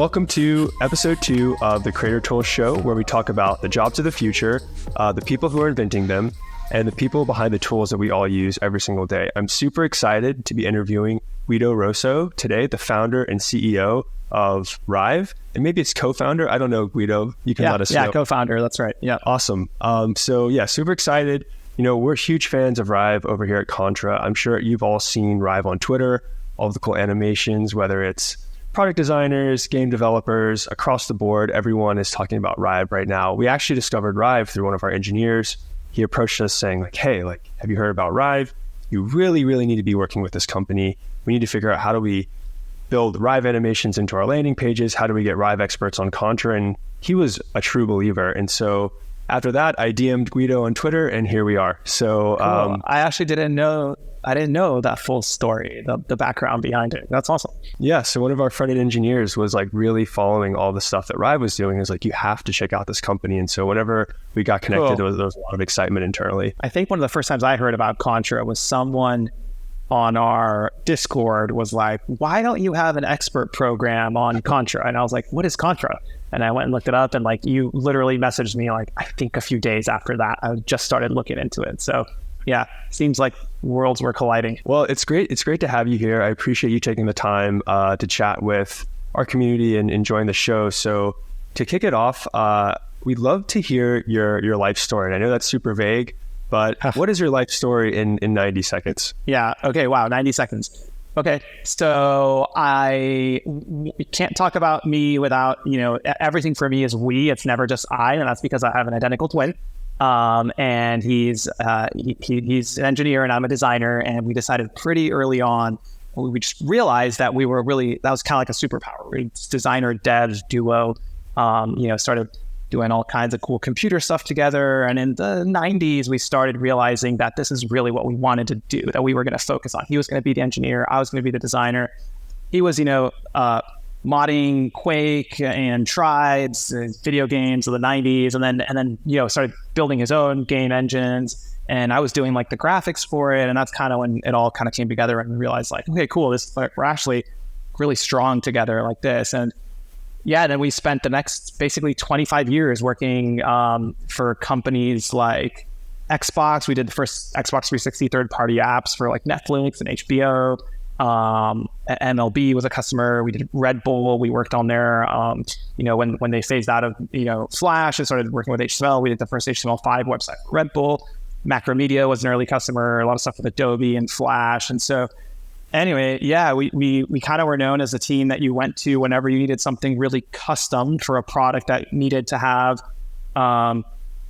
Welcome to episode 2 of the Creator Tools Show, where we talk about the jobs of the future, the people who are inventing them, and the people behind the tools that we all use every single day. I'm super excited to be interviewing Guido Rosso today, the founder and CEO of Rive. And maybe it's co-founder. I don't know, Guido. You can let us know. Yeah, co-founder. That's right. Yeah. Awesome. Super excited. You know, we're huge fans of Rive over here at Contra. I'm sure you've all seen Rive on Twitter, all of the cool animations, whether it's product designers, game developers, across the board. Everyone is talking about Rive right now. We actually discovered Rive through one of our engineers. He approached us saying hey, have you heard about Rive? You really, really need to be working with this company. We need to figure out how do we build Rive animations into our landing pages? How do we get Rive experts on Contra? And he was a true believer. And so after that, I DM'd Guido on Twitter, and here we are. So cool. I actually didn't know that full story, the background behind it. That's awesome. Yeah. So one of our front-end engineers was really following all the stuff that Rive was doing. He was like, you have to check out this company. And so whenever we got connected, there was a lot of excitement internally. I think one of the first times I heard about Contra was someone on our Discord was like, why don't you have an expert program on Contra? And I was like, what is Contra? And I went and looked it up, and you literally messaged me I think a few days after that. I just started looking into it. So yeah, seems like worlds were colliding. Well, it's great. It's great to have you here. I appreciate you taking the time to chat with our community and enjoying the show. So to kick it off, we'd love to hear your life story. And I know that's super vague, but what is your life story in 90 seconds? Yeah. Okay. Wow. 90 seconds. Okay. So I can't talk about me without, everything for me is we. It's never just I. And that's because I have an identical twin. And he's an engineer and I'm a designer. And we decided pretty early on, we just realized that that was kind of like a superpower. We designer dev duo, started doing all kinds of cool computer stuff together. And in the 90s, we started realizing that this is really what we wanted to do, that we were going to focus on. He was going to be the engineer. I was going to be the designer. He was, modding Quake and Tribes, video games of the 90s. And then, started building his own game engines. And I was doing the graphics for it. And that's kind of when it all kind of came together and we realized okay, cool. We're actually really strong together like this. And yeah, then we spent the next basically 25 years working for companies like Xbox. We did the first Xbox 360 third-party apps for Netflix and HBO. MLB was a customer. We did Red Bull. We worked on their, when they phased out of, Flash and started working with HTML, we did the first HTML5 website for Red Bull. Macromedia was an early customer, a lot of stuff with Adobe and Flash. And so anyway, yeah, we kind of were known as a team that you went to whenever you needed something really custom for a product that needed to have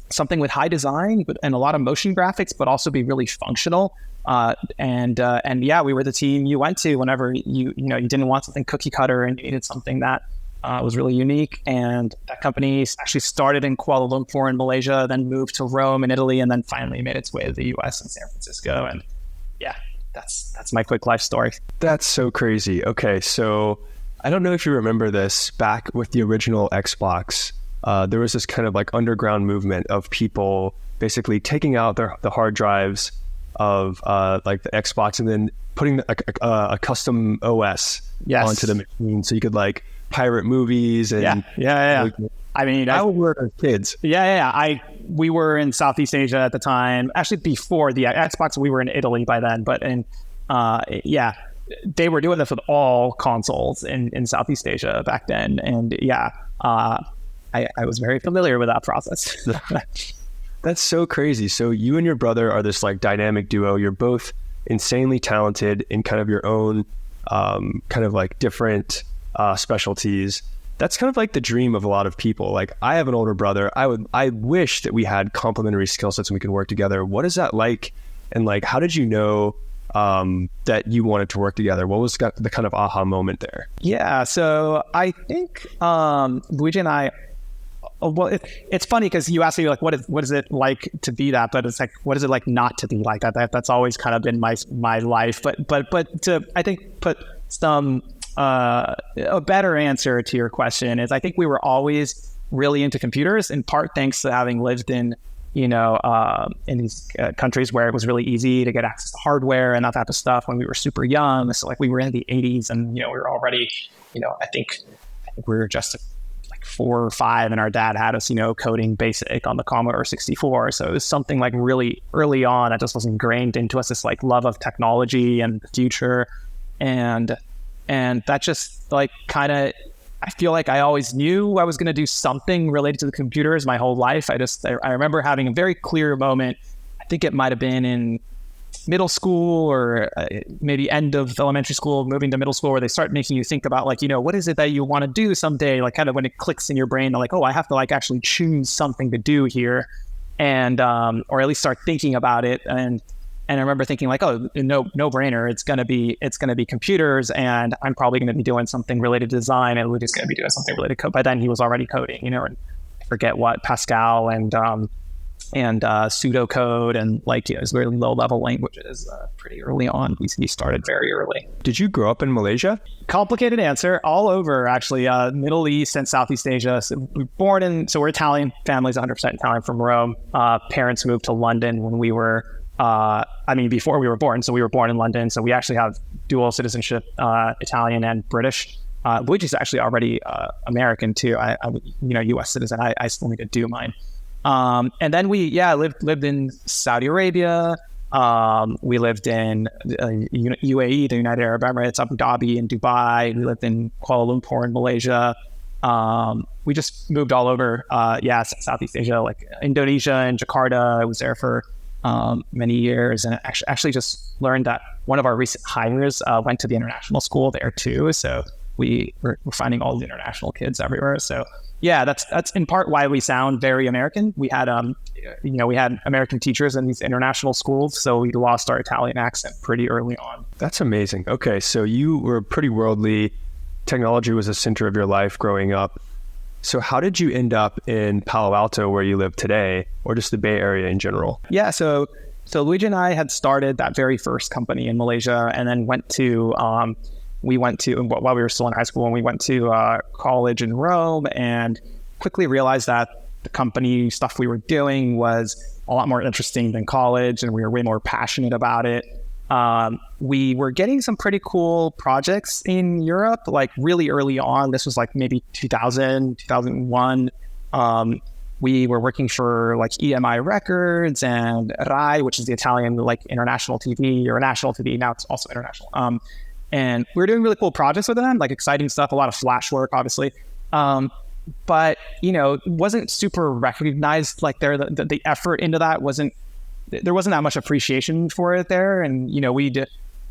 something with high design and a lot of motion graphics, but also be really functional. And yeah, we were the team you went to whenever you didn't want something cookie cutter and you needed something that was really unique. And that company actually started in Kuala Lumpur in Malaysia, then moved to Rome in Italy, and then finally made its way to the US and San Francisco. And yeah, that's my quick life story. That's so crazy. Okay, so I don't know if you remember this, back with the original Xbox, there was this kind of underground movement of people basically taking out the hard drives of the Xbox and then putting a custom OS onto the machine so you could pirate movies and yeah. I mean, I would work with kids. Yeah. We were in Southeast Asia at the time. Actually, before the Xbox, we were in Italy by then. But they were doing this with all consoles in Southeast Asia back then. And I was very familiar with that process. That's so crazy. So you and your brother are this dynamic duo. You're both insanely talented in kind of your own different specialties. That's kind of the dream of a lot of people. I have an older brother. I wish that we had complementary skill sets and we could work together. What is that like? And how did you know that you wanted to work together? What was the kind of aha moment there? Yeah. So I think Luigi and I, well, it's funny because you asked me what is it like to be that, but it's what is it like not to be like that? That's always kind of been my life. But to, I think, put some a better answer to your question is I think we were always really into computers, in part thanks to having lived in these countries where it was really easy to get access to hardware and that type of stuff when we were super young. So we were in the 80s and we were already I think we were just like 4 or 5, and our dad had us, coding BASIC on the Commodore 64. So it was something like really early on that just was ingrained into us, this like love of technology and the future. And that just like kind of, I feel like I always knew I was going to do something related to the computers my whole life. I remember having a very clear moment. I think it might have been in middle school or maybe end of elementary school, moving to middle school, where they start making you think about like, what is it that you want to do someday? Like kind of when it clicks in your brain, like, oh, I have to like actually choose something to do here, and or at least start thinking about it. And I remember thinking like, oh, no brainer. It's gonna be computers, and I'm probably gonna be doing something related to design, and Luke's gonna be doing something related to code. By then he was already coding, and I forget what, Pascal and pseudocode, and like it's very low level languages pretty early on. We started very early. Did you grow up in Malaysia? Complicated answer. All over, actually. Middle East and Southeast Asia. So we're Italian. Family's 100% Italian from Rome. Parents moved to London when we were, before we were born. So we were born in London. So we actually have dual citizenship, Italian and British. Luigi's actually already American too. I U.S. citizen. I still need to do mine. And then we lived in Saudi Arabia. We lived in UAE, the United Arab Emirates, Abu Dhabi, and Dubai. We lived in Kuala Lumpur in Malaysia. We just moved all over, Southeast Asia, like Indonesia and Jakarta. I was there for many years, and actually just learned that one of our recent hires went to the international school there too. So we're finding all the international kids everywhere. So yeah, that's in part why we sound very American. We had we had American teachers in these international schools, so we lost our Italian accent pretty early on. That's amazing. Okay, so you were pretty worldly. Technology was a center of your life growing up. So how did you end up in Palo Alto, where you live today, or just the Bay Area in general? Yeah, so Luigi and I had started that very first company in Malaysia, and then went to while we were still in high school, and we went to college in Rome, and quickly realized that the company stuff we were doing was a lot more interesting than college, and we were way more passionate about it. We were getting some pretty cool projects in Europe, like really early on. This was like maybe 2000, 2001. We were working for like EMI Records and Rive, which is the Italian like international TV, or national TV. Now it's also international. And we were doing really cool projects with them, like exciting stuff, a lot of flash work, obviously. But, wasn't super recognized. Like the effort into that there wasn't that much appreciation for it there. And,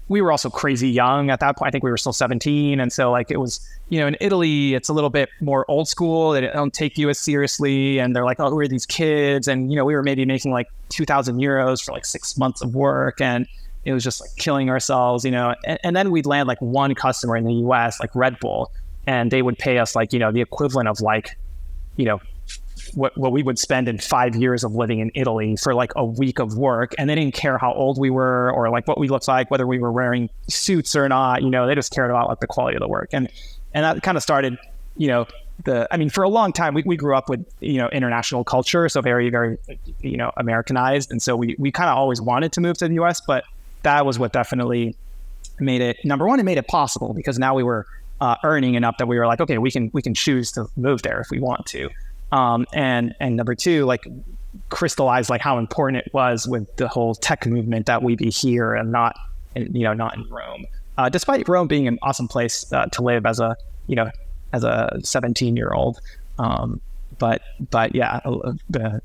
we were also crazy young at that point. I think we were still 17. And so like it was, in Italy, it's a little bit more old school. They don't take you as seriously. And they're like, oh, who are these kids? And, we were maybe making like 2,000 euros for like 6 months of work. And it was just like killing ourselves, and then we'd land like one customer in the US, like Red Bull, and they would pay us like, the equivalent of like, what we would spend in 5 years of living in Italy for like a week of work. And they didn't care how old we were or like what we looked like, whether we were wearing suits or not, they just cared about like the quality of the work. And that kind of started, for a long time, we grew up with, international culture. So very, very, Americanized. And so we kind of always wanted to move to the US, but that was what definitely made it, number one, it made it possible, because now we were earning enough that we were like, okay, we can choose to move there if we want to. And number two, like crystallize like how important it was with the whole tech movement that we be here and not in Rome. Despite Rome being an awesome place to live as a 17-year-old. But yeah,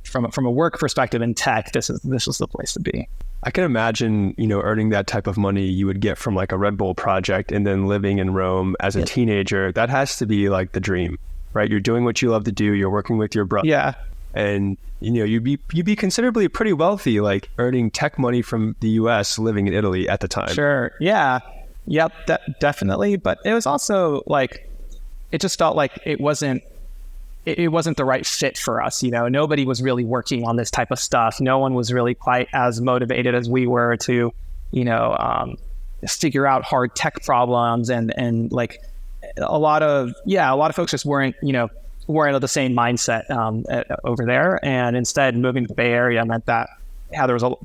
from a work perspective in tech, this was the place to be. I can imagine, earning that type of money you would get from like a Red Bull project, and then living in Rome as a teenager. That has to be like the dream, right? You're doing what you love to do. You're working with your brother. Yeah. And, you'd be considerably pretty wealthy, like earning tech money from the US, living in Italy at the time. Sure. Yeah. Yep. Definitely. But it was also like, it just felt like it wasn't the right fit for us. Nobody was really working on this type of stuff. No one was really quite as motivated as we were to, figure out hard tech problems, and like a lot of folks just weren't of the same mindset over there. And instead, moving to the Bay Area meant that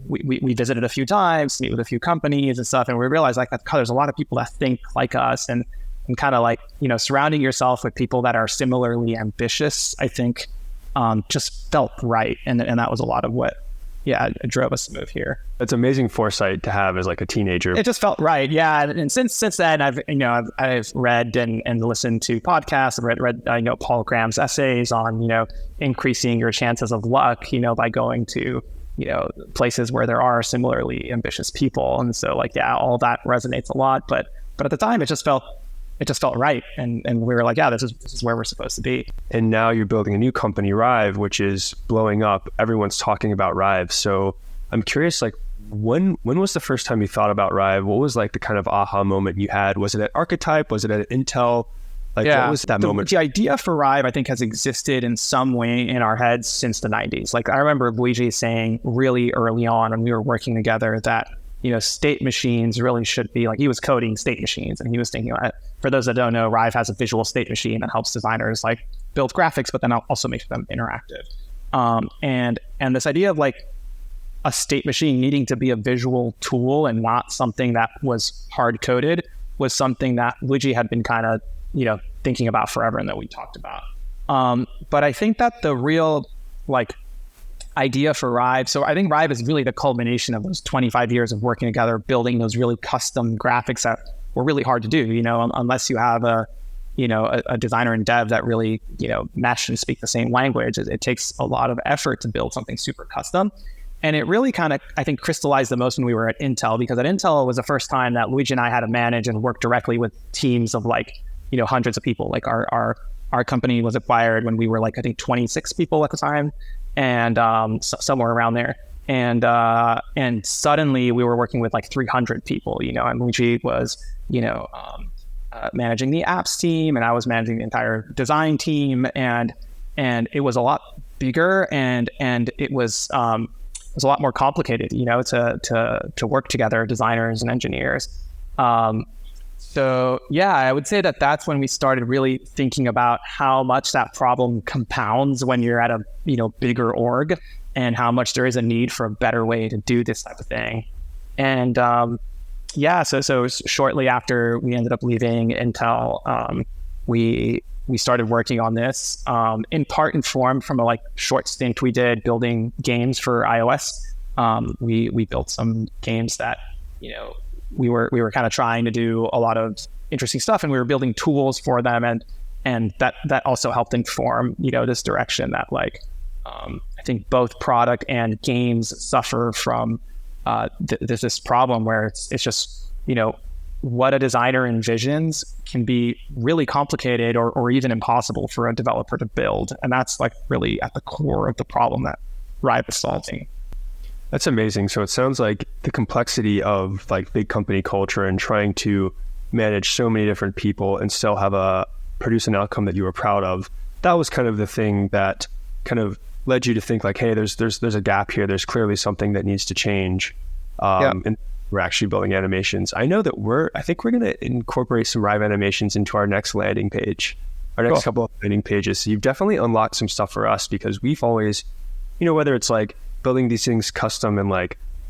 we visited a few times, meet with a few companies and stuff, and we realized like that there's a lot of people that think like us, and and kind of like, surrounding yourself with people that are similarly ambitious, I think just felt right. And that was a lot of what, it drove us to move here. That's amazing foresight to have as like a teenager. It just felt right. Yeah. And since then I've read and listened to podcasts. I've read Paul Graham's essays on, increasing your chances of luck, by going to, places where there are similarly ambitious people. And so all that resonates a lot, but at the time it just felt right. And we were like, this is where we're supposed to be. And now you're building a new company, Rive, which is blowing up. Everyone's talking about Rive. So I'm curious, when was the first time you thought about Rive? What was the kind of aha moment you had? Was it at Archetype? Was it at Intel? What was that moment? The idea for Rive, I think, has existed in some way in our heads since the 90s. I remember Luigi saying really early on when we were working together that, state machines really should be he was coding state machines, and he was thinking, for those that don't know, Rive has a visual state machine that helps designers build graphics, but then also makes them interactive. And this idea of a state machine needing to be a visual tool and not something that was hard coded was something that Luigi had been kind of, thinking about forever and that we talked about. But I think that the real idea for Rive, so I think Rive is really the culmination of those 25 years of working together, building those really custom graphics that were really hard to do, unless you have a designer and dev that really, mesh and speak the same language. It takes a lot of effort to build something super custom. And it really kind of, I think, crystallized the most when we were at Intel, because at Intel, it was the first time that Luigi and I had to manage and work directly with teams of hundreds of people. Our company was acquired when we were I think 26 people at the time, and somewhere around there. And suddenly we were working with 300 people, and Luigi was, managing the apps team, and I was managing the entire design team, and it was a lot bigger, and it was a lot more complicated, to work together, designers and engineers. So I would say that that's when we started really thinking about how much that problem compounds when you're at a bigger org, and how much there is a need for a better way to do this type of thing. And so shortly after we ended up leaving Intel, we started working on this, in part informed from a short stint we did building games for iOS. We built some games that we were kind of trying to do a lot of interesting stuff, and we were building tools for them, and that also helped inform this direction that I think both product and games suffer from this problem where it's just what a designer envisions can be really complicated or even impossible for a developer to build, and that's really at the core of the problem that Rive is solving. That's amazing. So it sounds like the complexity of big company culture and trying to manage so many different people and still produce an outcome that you were proud of. That was kind of the thing that kind of led you to think hey, there's a gap here. There's clearly something that needs to change. And we're actually building animations. I know that I think we're going to incorporate some Rive animations into our next landing page, our next couple of landing pages. So you've definitely unlocked some stuff for us, because we've always, whether it's building these things custom in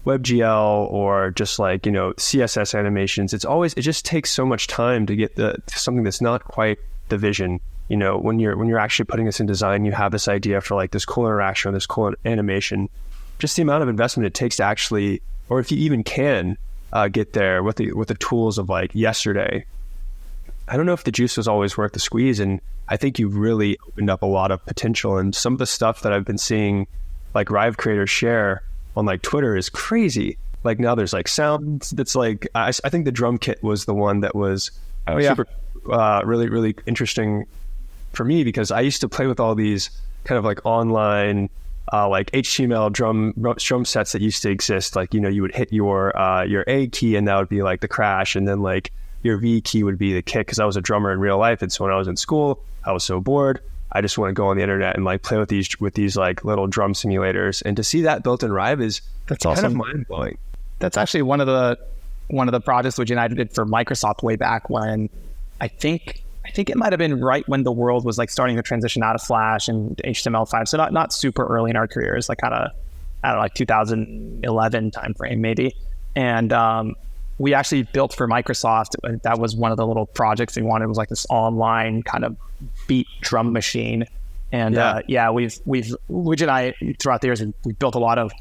WebGL or just CSS animations, it just takes so much time to get something that's not quite the vision. When you're actually putting this in design, you have this idea for this cool interaction or this cool animation. Just the amount of investment it takes to actually, or if you even can get there with the tools of yesterday. I don't know if the juice was always worth the squeeze, and I think you've really opened up a lot of potential. And some of the stuff that I've been seeing Rive creators share on Twitter is crazy. Now there's sounds that's I think the drum kit was the one that was super really, really interesting for me, because I used to play with all these kind of online HTML drum sets that used to exist. You would hit your A key, and that would be the crash, and then your V key would be the kick, because I was a drummer in real life. And so when I was in school, I was so bored, I just want to go on the internet and play with these little drum simulators. And to see that built in Rive that's awesome. Kind of mind blowing. That's actually one of the projects which United did for Microsoft way back when. I think it might have been right when the world was starting to transition out of Flash and HTML5. So not super early in our careers, kind of, I don't know, 2011 timeframe maybe. And we actually built for Microsoft. That was one of the little projects they wanted. It was like this online kind of beat drum machine. And Luigi and I, throughout the years, we built a lot of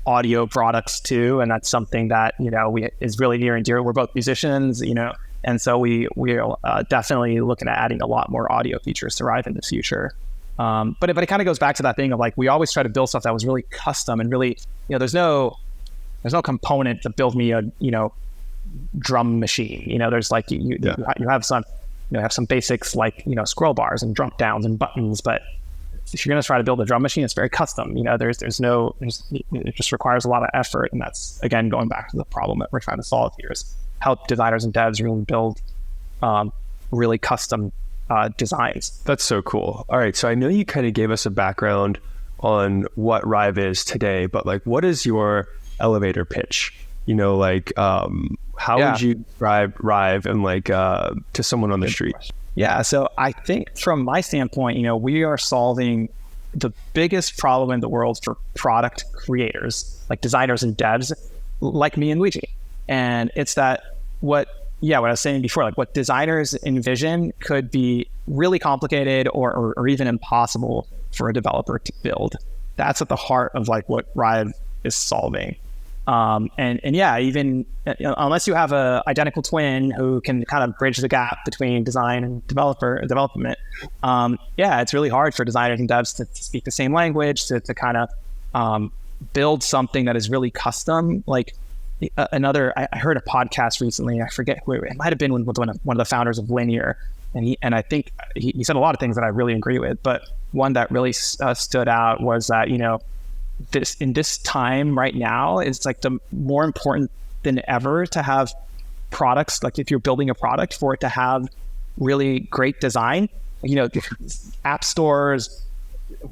audio products too. And that's something that, is really near and dear. We're both musicians, and so we're definitely looking at adding a lot more audio features to Rive in the future. But it kind of goes back to that thing of like, we always try to build stuff that was really custom and really, there's no component to build me a, drum machine. There's like, you have some basics like, scroll bars and drop downs and buttons, but if you're going to try to build a drum machine, it's very custom. It just requires a lot of effort. And that's, again, going back to the problem that we're trying to solve here is help designers and devs really build really custom designs. That's so cool. All right. So I know you kind of gave us a background on what Rive is today, but like, what is your elevator pitch? How would you describe Rive and to someone on the street? Yeah. So I think from my standpoint, we are solving the biggest problem in the world for product creators, like designers and devs, like me and Luigi. And it's that what I was saying before, like what designers envision could be really complicated or even impossible for a developer to build. That's at the heart of like what Rive is solving. Even unless you have a identical twin who can kind of bridge the gap between design and development, it's really hard for designers and devs to speak the same language, to kind of build something that is really custom. Like I heard a podcast recently, I forget who it might have been with one of the founders of Linear, and I think he said a lot of things that I really agree with, but one that really stood out was that, this time right now is like the more important than ever to have products. Like if you're building a product, for it to have really great design, app stores,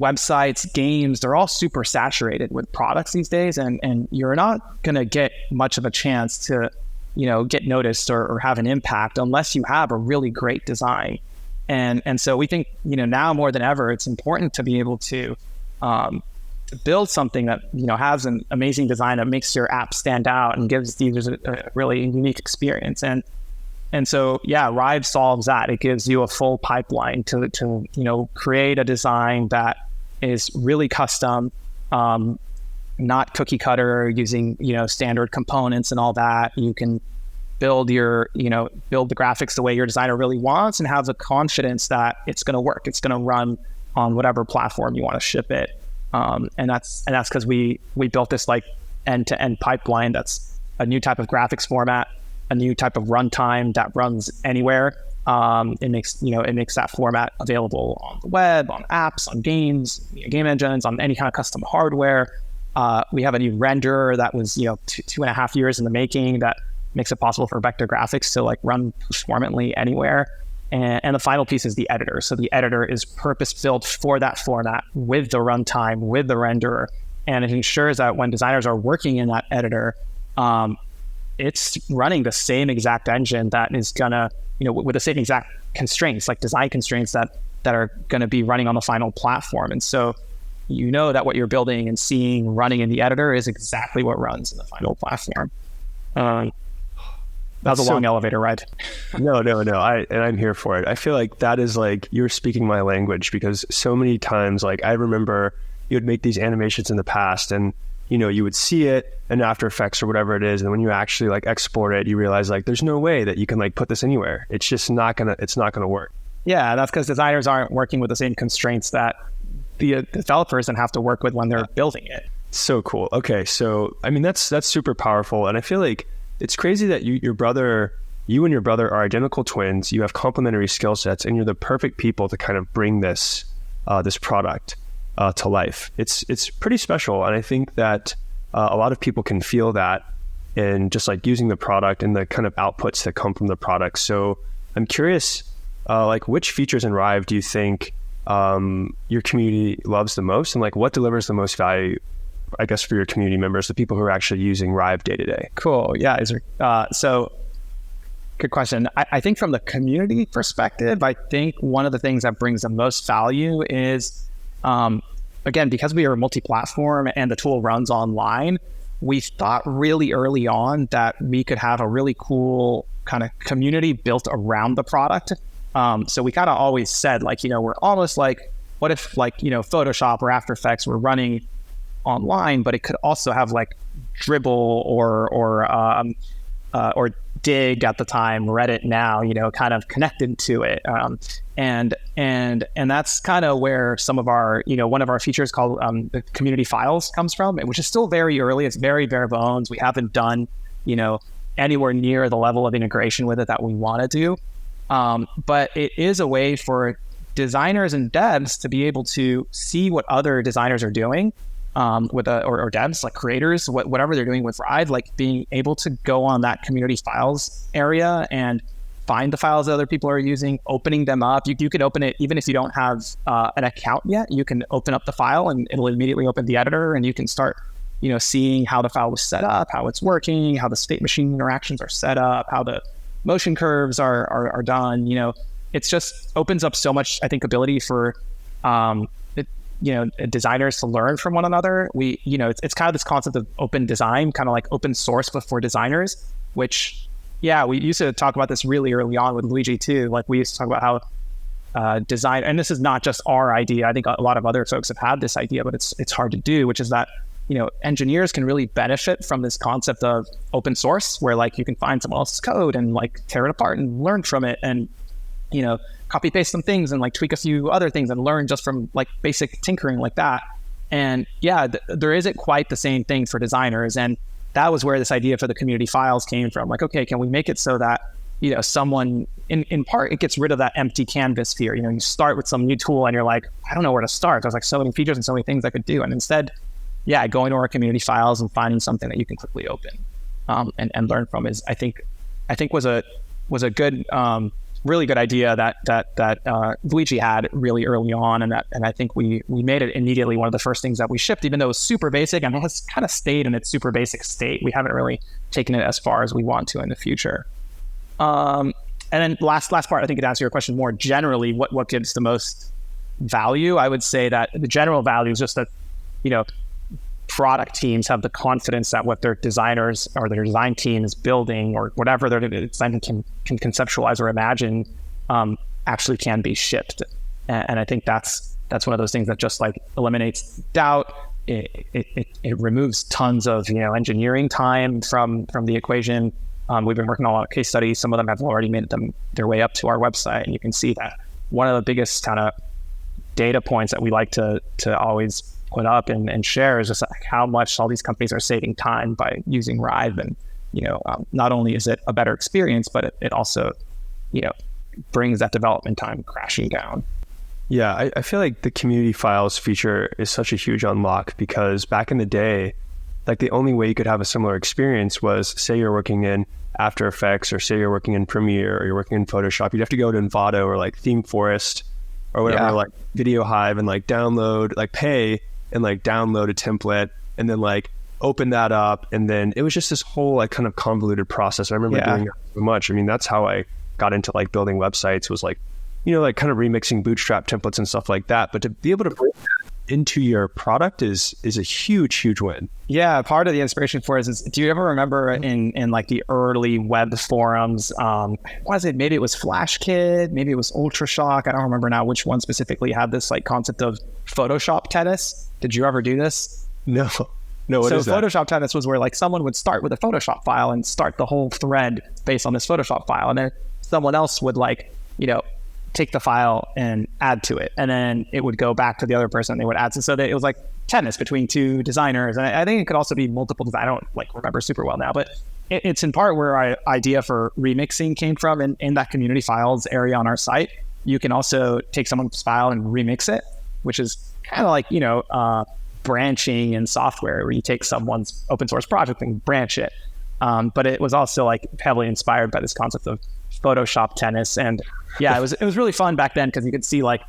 websites, games, they're all super saturated with products these days. And you're not going to get much of a chance to, get noticed or have an impact unless you have a really great design. And so we think, now more than ever, it's important to be able to build something that has an amazing design that makes your app stand out and gives users a really unique experience. And so Rive solves that. It gives you a full pipeline to create a design that is really custom, not cookie cutter, using standard components and all that. You can build build the graphics the way your designer really wants and have the confidence that it's going to work. It's going to run on whatever platform you want to ship it. And that's because we built this like end-to-end pipeline. That's a new type of graphics format, a new type of runtime that runs anywhere. It makes that format available on the web, on apps, on games, game engines, on any kind of custom hardware. We have a new renderer that was 2.5 years in the making that makes it possible for vector graphics to like run performantly anywhere. And the final piece is the editor. So the editor is purpose-built for that format with the runtime, with the renderer. And it ensures that when designers are working in that editor, it's running the same exact engine that is gonna, with the same exact constraints, like design constraints that are gonna be running on the final platform. And so that what you're building and seeing running in the editor is exactly what runs in the final platform. That was a long elevator ride. No. I'm here for it. I feel like that is like, you're speaking my language, because so many times, like I remember you would make these animations in the past and, you would see it in After Effects or whatever it is. And when you actually like export it, you realize like, there's no way that you can like put this anywhere. It's just it's not going to work. Yeah. That's because designers aren't working with the same constraints that the developers then have to work with when they're building it. So cool. Okay. So, I mean, that's super powerful. And I feel like it's crazy that you and your brother are identical twins. You have complementary skill sets, and you're the perfect people to kind of bring this product to life. It's pretty special, and I think that a lot of people can feel that in just like using the product and the kind of outputs that come from the product. So I'm curious, like which features in Rive do you think your community loves the most, and like what delivers the most value, I guess, for your community members, the people who are actually using Rive day to day? Cool. Yeah. So good question. I think from the community perspective, I think one of the things that brings the most value is, again, because we are multi-platform and the tool runs online, we thought really early on that we could have a really cool kind of community built around the product. So we kind of always said, like, we're almost like, what if, like, Photoshop or After Effects were running online, but it could also have like Dribble or Dig at the time, Reddit now, kind of connected to it. And that's kind of where some of our, one of our features called the community files comes from, which is still very early. It's very bare bones. We haven't done, anywhere near the level of integration with it that we want to do. But it is a way for designers and devs to be able to see what other designers are doing, or devs, like creators, whatever they're doing with Rive, like being able to go on that community files area and find the files that other people are using, opening them up. You can open it even if you don't have an account yet. You can open up the file and it'll immediately open the editor, and you can start seeing how the file was set up, how it's working, how the state machine interactions are set up, how the motion curves are done. It's just opens up so much, I think, ability for designers to learn from one another. It's kind of this concept of open design, kind of like open source, but for designers, which, we used to talk about this really early on with Luigi too. Like, we used to talk about how design, and this is not just our idea. I think a lot of other folks have had this idea, but it's hard to do, which is that, engineers can really benefit from this concept of open source, where like you can find someone else's code and like tear it apart and learn from it, and copy paste some things and like tweak a few other things and learn just from like basic tinkering like that. And there isn't quite the same thing for designers. And that was where this idea for the community files came from. Like, okay, can we make it so that, someone in part, it gets rid of that empty canvas fear. You start with some new tool and you're like, I don't know where to start. There's like so many features and so many things I could do. And instead, going to our community files and finding something that you can quickly open and learn from is, I think was a good, really good idea that Luigi had really early on, and I think we made it immediately one of the first things that we shipped, even though it was super basic, and it has kind of stayed in its super basic state. We haven't really taken it as far as we want to in the future. And then last part, I think, to answer your question more generally, what gives the most value? I would say that the general value is just that product teams have the confidence that what their designers or their design team is building, or whatever their design can conceptualize or imagine, actually can be shipped. And I think that's one of those things that just like eliminates doubt. It removes tons of engineering time from the equation. We've been working on a lot of case studies. Some of them have already made their way up to our website, and you can see that one of the biggest kind of data points that we like to always put up and share is just like how much all these companies are saving time by using Rive. And not only is it a better experience, but it also brings that development time crashing down. I feel like the community files feature is such a huge unlock, because back in the day, like the only way you could have a similar experience was, say you're working in After Effects, or say you're working in Premiere, or you're working in Photoshop. You'd have to go to Envato or like Theme Forest or whatever, like Video Hive, and like download, like pay and like download a template, and then like open that up. And then it was just this whole like kind of convoluted process. I remember doing it so much. I mean, that's how I got into like building websites, was like, like kind of remixing Bootstrap templates and stuff like that. But to be able to bring that into your product is a huge win. Yeah. Part of the inspiration for us is, do you ever remember in like the early web forums, was it, maybe it was FlashKid, maybe it was Ultrashock, I don't remember now which one specifically, had this like concept of Photoshop tennis? Did you ever do this? No. What is that? Photoshop tennis was where like someone would start with a Photoshop file and start the whole thread based on this Photoshop file, and then someone else would like take the file and add to it, and then it would go back to the other person. They would add so that it was like tennis between two designers. And I think it could also be multiple designers. I don't like remember super well now, but it's in part where our idea for remixing came from. In that community files area on our site, you can also take someone's file and remix it, which is kind of like branching in software, where you take someone's open source project and branch it. But it was also like heavily inspired by this concept of Photoshop tennis. And it was really fun back then, because you could see like,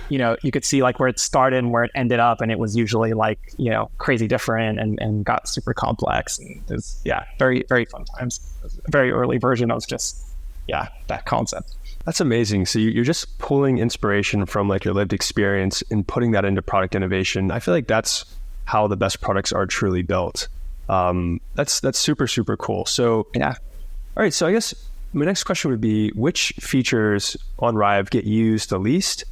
you could see like where it started and where it ended up. And it was usually like, crazy different and got super complex. And it was, very, very fun times. It was a very early version of just, that concept. That's amazing. So you're just pulling inspiration from like your lived experience and putting that into product innovation. I feel like that's how the best products are truly built. That's super, super cool. So Yeah. all right. So I guess my next question would be, which features on Rive get used the least,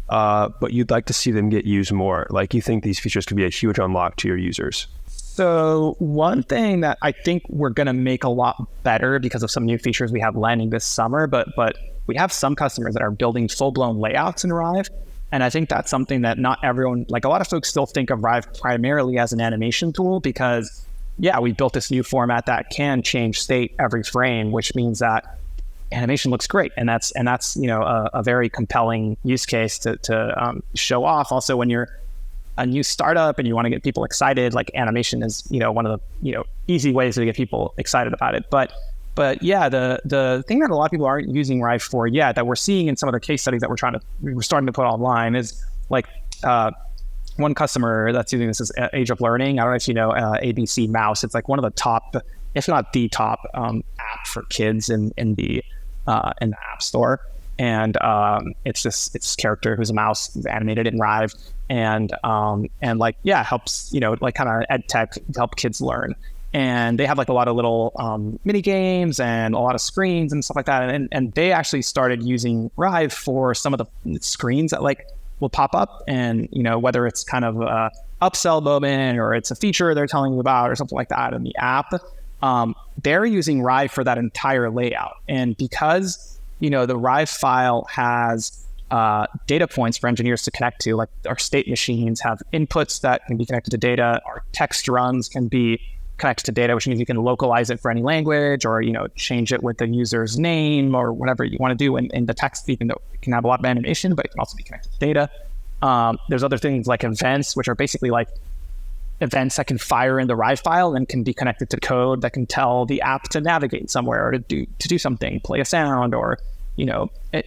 but you'd like to see them get used more? Like, you think these features could be a huge unlock to your users? So one thing that I think we're going to make a lot better because of some new features we have landing this summer, but we have some customers that are building full-blown layouts in Rive. And I think that's something that not everyone, like a lot of folks still think of Rive primarily as an animation tool because, yeah, we built this new format that can change state every frame, which means that animation looks great. And that's a very compelling use case to show off. Also, when you're a new startup and you want to get people excited, like animation is, one of the, easy ways to get people excited about it. But yeah, the thing that a lot of people aren't using Rive for yet, that we're seeing in some of the case studies that we're starting to put online, is like one customer that's using this is Age of Learning. I don't know if you know ABC Mouse. It's like one of the top, if not the top, app for kids in the App Store. And it's this character who's a mouse, who's animated in Rive, and helps kind of ed tech to help kids learn. And they have like a lot of little mini games and a lot of screens and stuff like that. And they actually started using Rive for some of the screens that like will pop up, and whether it's kind of a upsell moment or it's a feature they're telling you about or something like that in the app, they're using Rive for that entire layout. And because the Rive file has data points for engineers to connect to, like our state machines have inputs that can be connected to data, our text runs can be connected to data, which means you can localize it for any language or change it with the user's name or whatever you want to do in the text, even though it can have a lot of animation, but it can also be connected to data. There's other things like events, which are basically like events that can fire in the Rive file and can be connected to code that can tell the app to navigate somewhere or to do something, play a sound, or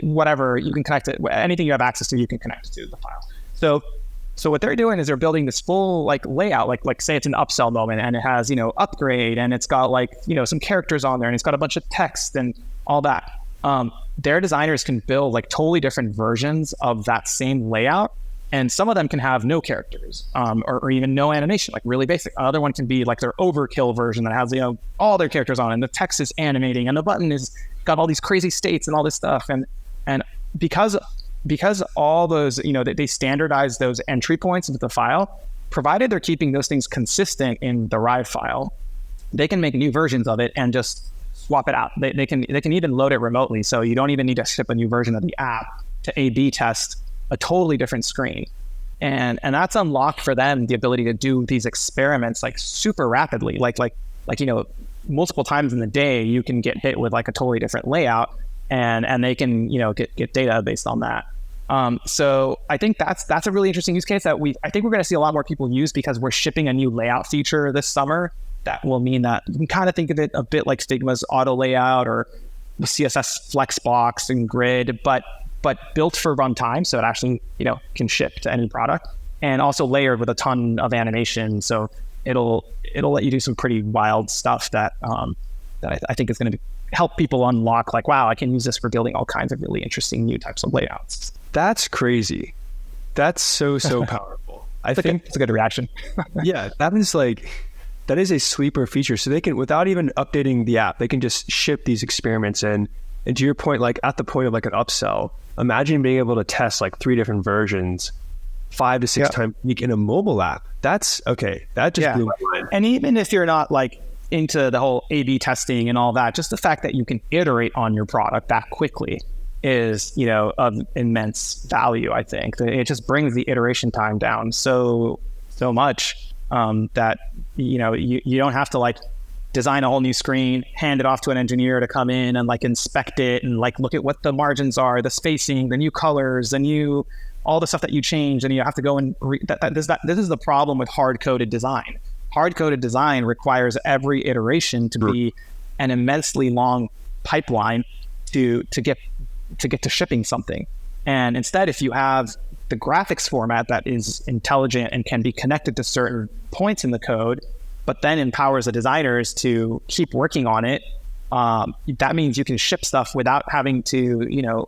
whatever. You can connect it, anything you have access to, you can connect it to the file. So what they're doing is they're building this full like layout, like say it's an upsell moment and it has upgrade and it's got like some characters on there and it's got a bunch of text and all that. Their designers can build like totally different versions of that same layout. And some of them can have no characters, or even no animation, like really basic. Another one can be like their overkill version that has, all their characters on, and the text is animating, and the button is got all these crazy states and all this stuff. And because all those, they standardize those entry points into the file, provided they're keeping those things consistent in the Rive file, they can make new versions of it and just swap it out. They can even load it remotely, so you don't even need to ship a new version of the app to A/B test a totally different screen. And that's unlocked for them the ability to do these experiments like super rapidly, like multiple times in the day you can get hit with like a totally different layout, and they can get data based on that. So I think that's a really interesting use case that I think we're going to see a lot more people use, because we're shipping a new layout feature this summer that will mean that you can kind of think of it a bit like Figma's auto layout or the CSS Flexbox and Grid, but built for runtime, so it actually can ship to any product, and also layered with a ton of animation, so it'll let you do some pretty wild stuff that I think is going to help people unlock, like, wow, I can use this for building all kinds of really interesting new types of layouts. That's crazy. That's so powerful. I think it's a good reaction. Yeah, that is a sleeper feature. So they can, without even updating the app, they can just ship these experiments in. And to your point, like at the point of like an upsell, imagine being able to test like 3 different versions 5 to 6 times a week in a mobile app. That's okay. That just blew my mind. And even if you're not like into the whole A/B testing and all that, just the fact that you can iterate on your product that quickly is, of immense value. I think it just brings the iteration time down so much that you don't have to like design a whole new screen, hand it off to an engineer to come in and like inspect it and like look at what the margins are, the spacing, the new colors, all the stuff that you change, and you have to go and this is the problem with hard-coded design. Hard-coded design requires every iteration to be an immensely long pipeline to get to shipping something. And instead, if you have the graphics format that is intelligent and can be connected to certain points in the code, but then empowers the designers to keep working on it, that means you can ship stuff without having to,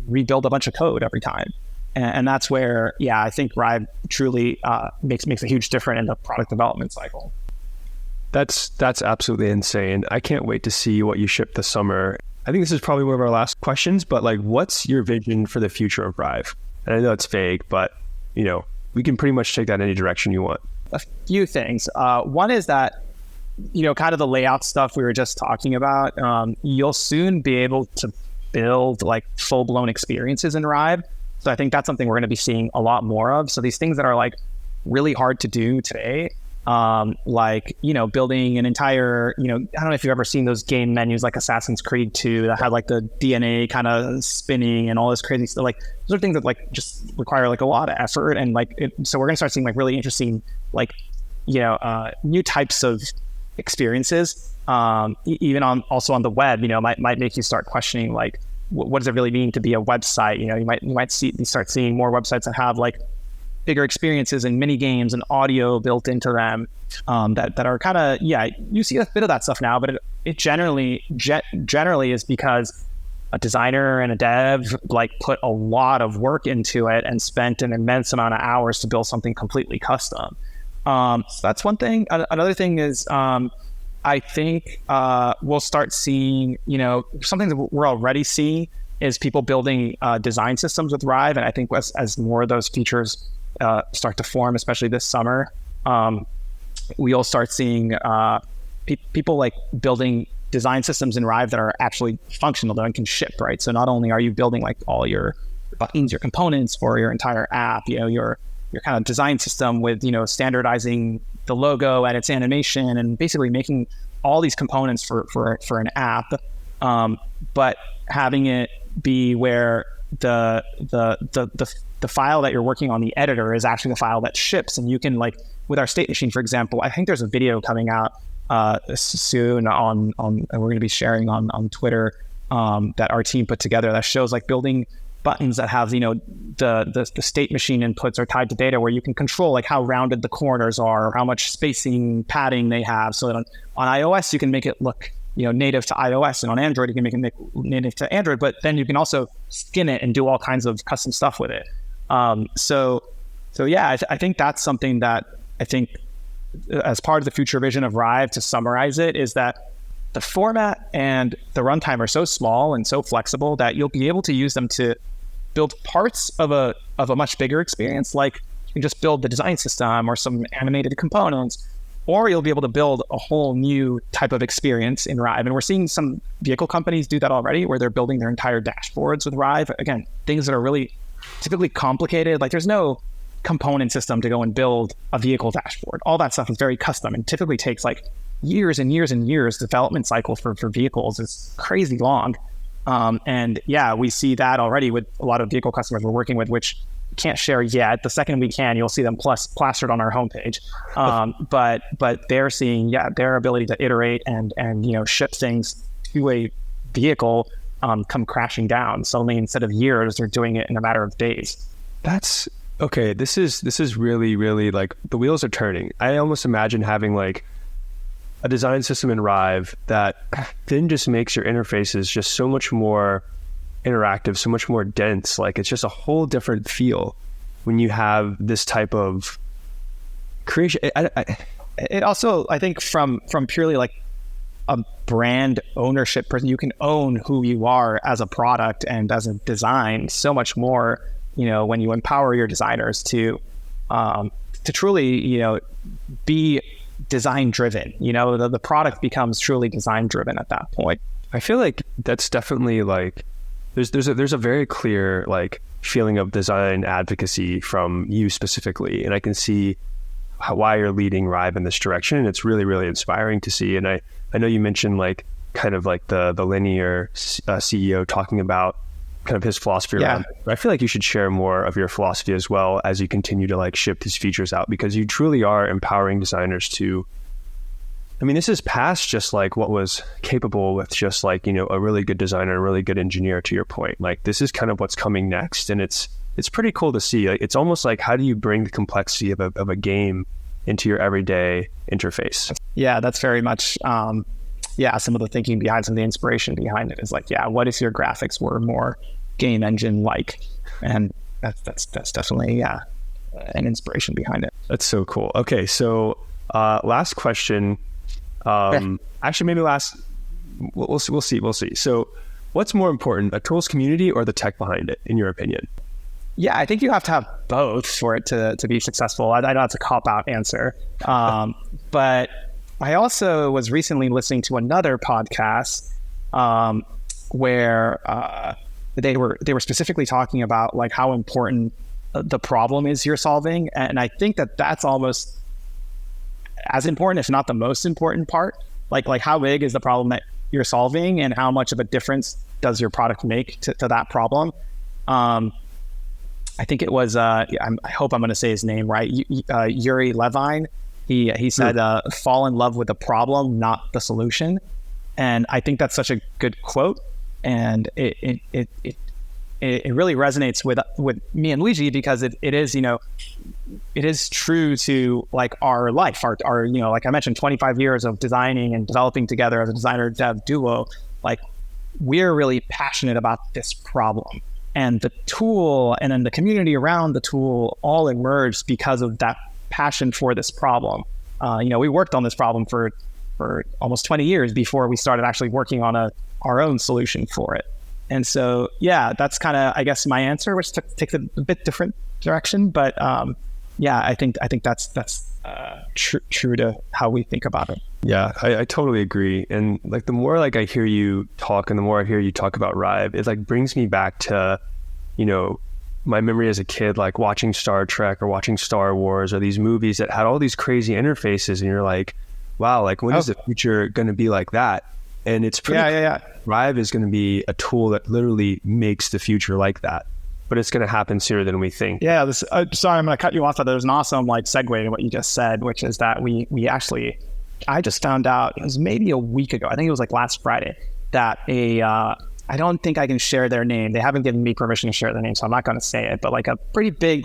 rebuild a bunch of code every time. And that's where, I think Rive truly makes a huge difference in the product development cycle. That's absolutely insane. I can't wait to see what you ship this summer. I think this is probably one of our last questions, but like, what's your vision for the future of Rive? And I know it's vague, but we can pretty much take that any direction you want. A few things. One is that, kind of the layout stuff we were just talking about. You'll soon be able to build like full-blown experiences in Rive. So I think that's something we're going to be seeing a lot more of. So these things that are like really hard to do today, like, building an entire, I don't know if you've ever seen those game menus like Assassin's Creed 2 that had like the DNA kind of spinning and all this crazy stuff. Like those are things that like just require like a lot of effort. And like, so we're going to start seeing like really interesting, like, new types of experiences, even also on the web, might make you start questioning like, what does it really mean to be a website? You might start seeing more websites that have like bigger experiences and mini games and audio built into them, that are kind of, you see a bit of that stuff now, but it generally is because a designer and a dev like put a lot of work into it and spent an immense amount of hours to build something completely custom. So that's one thing. Another thing is, I think we'll start seeing, something that we're already seeing is people building design systems with Rive. And I think as more of those features start to form, especially this summer, we'll start seeing people like building design systems in Rive that are actually functional, that can ship, right? So not only are you building like all your buttons, your components for your entire app, your kind of design system with, standardizing the logo and its animation and basically making all these components for an app, but having it be where the file that you're working on, the editor, is actually the file that ships. And you can, like with our state machine, for example, I think there's a video coming out soon and we're going to be sharing on Twitter, that our team put together, that shows like building buttons that have, the state machine inputs are tied to data, where you can control like how rounded the corners are or how much spacing padding they have. So that on iOS, you can make it look, native to iOS, and on Android, you can make it native to Android, but then you can also skin it and do all kinds of custom stuff with it. So yeah, I think that's something that I think as part of the future vision of Rive, to summarize it, is that the format and the runtime are so small and so flexible that you'll be able to use them to build parts of a much bigger experience. Like you can just build the design system or some animated components, or you'll be able to build a whole new type of experience in Rive. And we're seeing some vehicle companies do that already, where they're building their entire dashboards with Rive. Again, things that are really typically complicated. Like there's no component system to go and build a vehicle dashboard. All that stuff is very custom and typically takes like years and years and years. The development cycle for vehicles is crazy long. And yeah, we see that already with a lot of vehicle customers we're working with, which can't share yet. The second we can, you'll see them plastered on our homepage. But they're seeing, their ability to iterate and ship things to a vehicle come crashing down. Suddenly, instead of years, they're doing it in a matter of days. That's okay. This is really, really like the wheels are turning. I almost imagine having like a design system in Rive that then just makes your interfaces just so much more interactive, so much more dense. Like it's just a whole different feel when you have this type of creation. It also, I think, from purely like a brand ownership person, you can own who you are as a product and as a design so much more, when you empower your designers to truly, be design driven. The product becomes truly design driven at that point. I feel like that's definitely like there's a very clear like feeling of design advocacy from you specifically, and I can see why you're leading Rive in this direction, and it's really, really inspiring to see. And I know you mentioned like kind of like the linear CEO talking about kind of his philosophy around it. But I feel like you should share more of your philosophy as well as you continue to like ship these features out, because you truly are empowering designers to, I mean, this is past just like what was capable with just like, a really good designer, a really good engineer, to your point. Like this is kind of what's coming next. And it's pretty cool to see. Like, it's almost like, how do you bring the complexity of a game into your everyday interface? Yeah, that's very much, some of the thinking behind, some of the inspiration behind it is like, what if your graphics were more game engine like? And that's definitely, an inspiration behind it. That's so cool. Okay, so last question. Actually, maybe we'll see. So what's more important, a tools community or the tech behind it, in your opinion? Yeah, I think you have to have both for it to be successful. I know that's a cop-out answer. But I also was recently listening to another podcast where they were specifically talking about like how important the problem is you're solving. And I think that's almost as important, if not the most important part. Like how big is the problem that you're solving and how much of a difference does your product make to that problem? I think it was, I hope I'm going to say his name right, Yuri Levine. He said, fall in love with the problem, not the solution. And I think that's such a good quote. And it really resonates with me and Luigi because it is, it is true to like our life, our like I mentioned, 25 years of designing and developing together as a designer dev duo. Like we're really passionate about this problem. And the tool and then the community around the tool all emerged because of that passion for this problem. We worked on this problem for almost 20 years before we started actually working on our own solution for it. And so, yeah, that's kind of, I guess, my answer, which takes a bit different direction. But I think that's true to how we think about it. Yeah, I totally agree. And like the more like I hear you talk and the more I hear you talk about Rive, it like brings me back to, my memory as a kid, like watching Star Trek or watching Star Wars or these movies that had all these crazy interfaces. And you're like, wow, like when is the future going to be like that? And it's pretty Rive is going to be a tool that literally makes the future like that. But it's going to happen sooner than we think. Yeah, sorry, I'm going to cut you off. But there's an awesome like segue to what you just said, which is that we actually, I just found out, it was maybe a week ago, I think it was like last Friday, that I don't think I can share their name. They haven't given me permission to share their name, so I'm not going to say it, but like a pretty big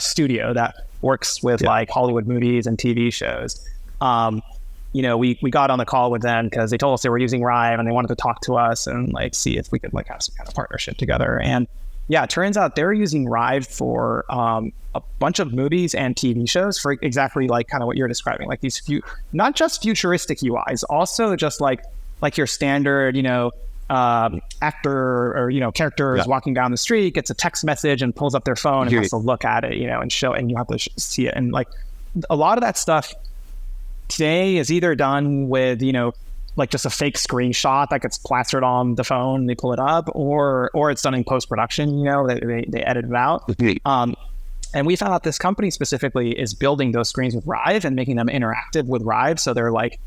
studio that works with like Hollywood movies and TV shows. We got on the call with them because they told us they were using Rive and they wanted to talk to us and like see if we could like have some kind of partnership together. And yeah, it turns out they're using Rive for a bunch of movies and TV shows for exactly like kind of what you're describing, like these not just futuristic UIs, also just like your standard, actor or character is walking down the street, gets a text message and pulls up their phone and has to look at it, and show, and you have to see it. And like a lot of that stuff today is either done with like just a fake screenshot that gets plastered on the phone, they pull it up, or it's done in post-production, they edit it out. And we found out this company specifically is building those screens with Rive and making them interactive with Rive. So they're like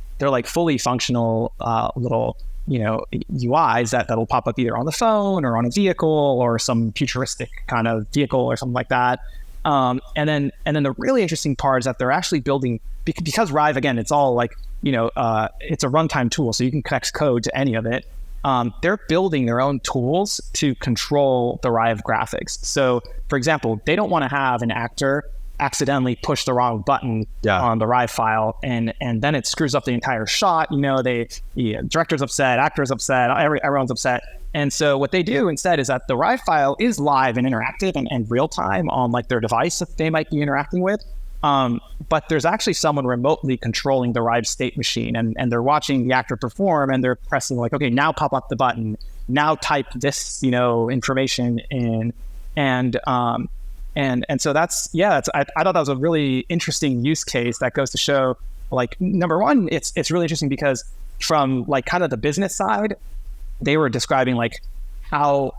fully functional little, UIs that'll pop up either on the phone or on a vehicle or some futuristic kind of vehicle or something like that. And then the really interesting part is that they're actually building, because Rive, again, it's all like, it's a runtime tool, so you can connect code to any of it. They're building their own tools to control the Rive graphics. So, for example, they don't want to have an actor accidentally push the wrong button on the Rive file, and then it screws up the entire shot. Director's upset, actor's upset, everyone's upset. And so what they do instead is that the Rive file is live and interactive and real time on like their device that they might be interacting with. But there's actually someone remotely controlling the Rive state machine, and they're watching the actor perform, and they're pressing like, okay, now pop up the button, now type this, information in, and so that's I thought that was a really interesting use case that goes to show, like, number one, it's really interesting because from like kind of the business side, they were describing like how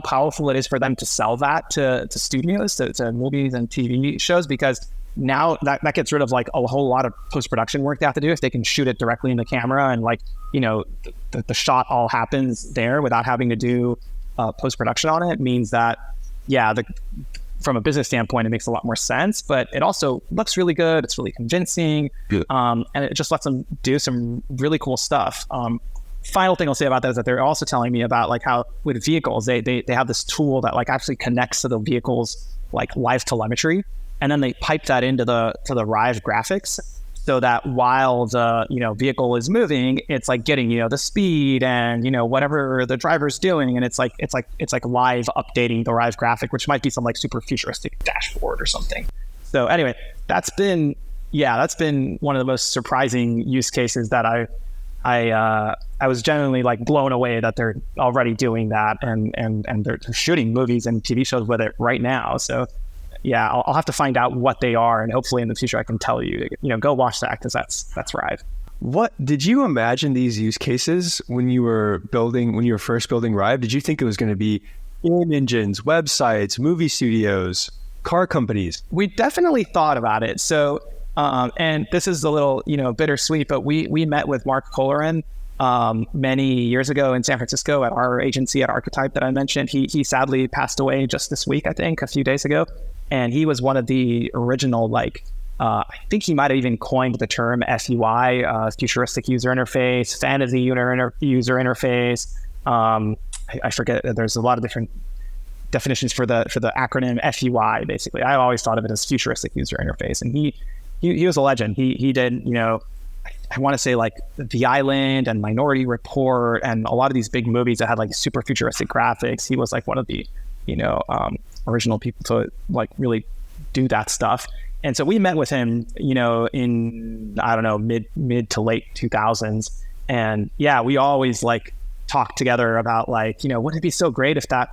powerful it is for them to sell that to studios, to movies and TV shows, because now that gets rid of like a whole lot of post-production work they have to do if they can shoot it directly in the camera and like, the shot all happens there without having to do post-production on it. Means that, from a business standpoint, it makes a lot more sense, but it also looks really good. It's really convincing. And it just lets them do some really cool stuff. Final thing I'll say about that is that they're also telling me about like how with vehicles, they have this tool that like actually connects to the vehicle's like live telemetry. And then they pipe that into the Rive graphics so that while the vehicle is moving, it's like getting the speed and whatever the driver's doing, and it's like live updating the Rive graphic, which might be some like super futuristic dashboard or something. So anyway, that's been yeah, that's been one of the most surprising use cases that I was genuinely like blown away that they're already doing that, and they're shooting movies and TV shows with it right now. So yeah, I'll have to find out what they are, and hopefully in the future I can tell you, go watch that, because that's Rive. What did you imagine these use cases when you were first building Rive? Did you think it was going to be game engines, websites, movie studios, car companies? We definitely thought about it. So, and this is a little, bittersweet, but we met with Mark Colleran many years ago in San Francisco at our agency at Archetype that I mentioned. He sadly passed away just this week, I think, a few days ago. And he was one of the original, I think he might have even coined the term FUI, futuristic user interface, fantasy user interface. I forget. There's a lot of different definitions for the acronym FUI. Basically, I always thought of it as futuristic user interface. And he was a legend. He did, I want to say like The Island and Minority Report and a lot of these big movies that had like super futuristic graphics. He was like one of the, original people to like really do that stuff. And so we met with him, in, I don't know, mid to late 2000s. And yeah, we always like talked together about like, wouldn't it be so great if that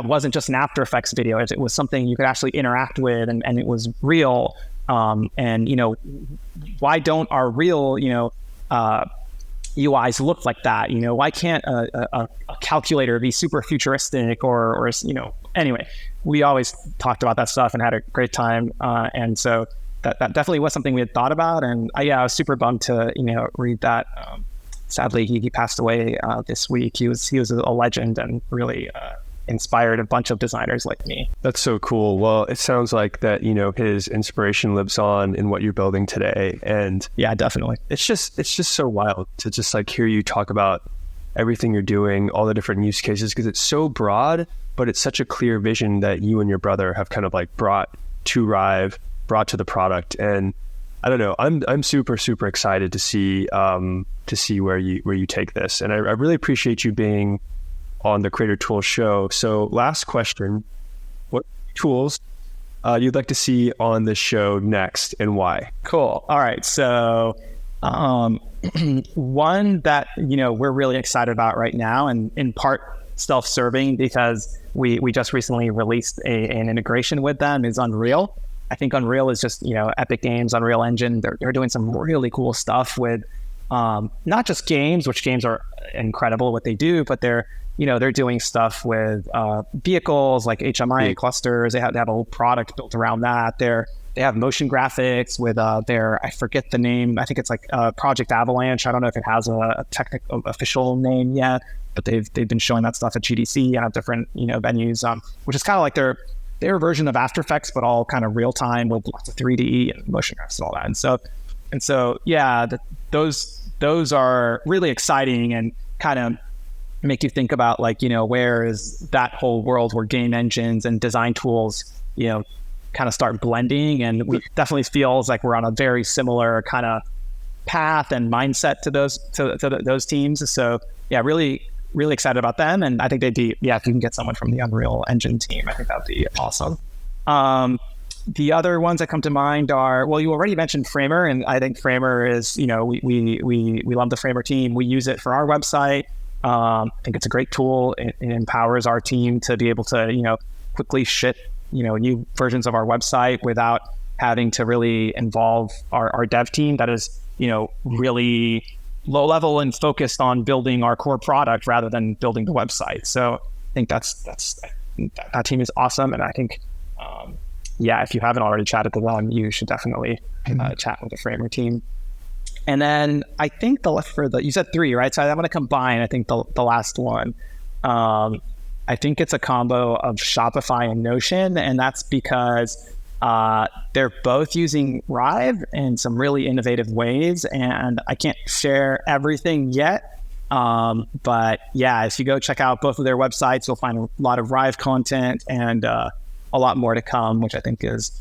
wasn't just an After Effects video, if it was something you could actually interact with and it was real. And, why don't our real, UIs look like that? Why can't a calculator be super futuristic or anyway, we always talked about that stuff and had a great time. And so that definitely was something we had thought about. And I was super bummed to, read that. Sadly, he passed away this week. He was a legend and really inspired a bunch of designers like me. That's so cool. Well, it sounds like that, his inspiration lives on in what you're building today. And yeah, definitely. It's just so wild to just like hear you talk about everything you're doing, all the different use cases, because it's so broad, but it's such a clear vision that you and your brother have kind of like brought to Rive, brought to the product. And I don't know, I'm super, super excited to see where you take this. And I really appreciate you being on the Creator Tools show. So last question, what tools you'd like to see on the show next and why? Cool. All right. So one that, we're really excited about right now, and in part self-serving because we just recently released an integration with them, is Unreal. I think Unreal is just, Epic Games, Unreal Engine. They're doing some really cool stuff with not just games, which games are incredible what they do, but they're doing stuff with vehicles like HMI clusters. They have a whole product built around that. They have motion graphics with their, I forget the name. I think it's like Project Avalanche. I don't know if it has a technical official name yet, but they've been showing that stuff at GDC and at different venues, which is kind of like their version of After Effects, but all kind of real time with lots of 3D and motion graphics and all that. And so yeah, those are really exciting and kind of make you think about like, where is that whole world where game engines and design tools, kind of start blending. And we definitely feels like we're on a very similar kind of path and mindset to those teams. So yeah, really, really excited about them. And I think they'd be, if you can get someone from the Unreal Engine team, I think that'd be awesome. The other ones that come to mind are, well, you already mentioned Framer, and I think Framer is, we love the Framer team. We use it for our website. I think it's a great tool. It empowers our team to be able to, quickly ship, new versions of our website without having to really involve our dev team that is, really low level and focused on building our core product rather than building the website. So I think that team is awesome. And I think, if you haven't already chatted to them, you should definitely chat with the Framer team. And then I think you said 3, right? So I'm going to combine, I think the last one. I think it's a combo of Shopify and Notion. And that's because they're both using Rive in some really innovative ways. And I can't share everything yet. But yeah, if you go check out both of their websites, you'll find a lot of Rive content and a lot more to come, which I think is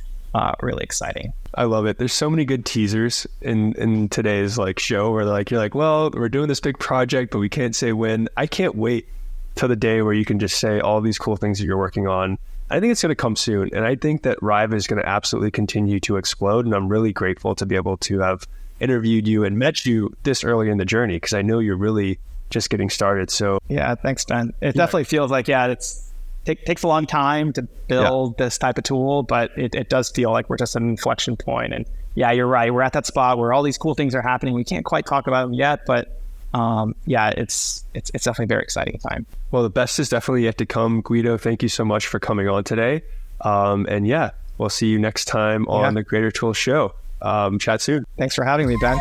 really exciting. I love it. There's so many good teasers in today's show where you're like, well, we're doing this big project, but we can't say when. I can't wait till the day where you can just say all these cool things that you're working on I think it's going to come soon. And I think that Rive is going to absolutely continue to explode. And I'm really grateful to be able to have interviewed you and met you this early in the journey, because I know you're really just getting started. So yeah, thanks, Ben. It definitely feels like, takes a long time to build this type of tool, but it does feel like we're just at an inflection point. And yeah, you're right. We're at that spot where all these cool things are happening. We can't quite talk about them yet, but it's definitely a very exciting time. Well, the best is definitely yet to come. Guido, thank you so much for coming on today. And yeah, we'll see you next time on the Greater Tools Show. Chat soon. Thanks for having me, Ben.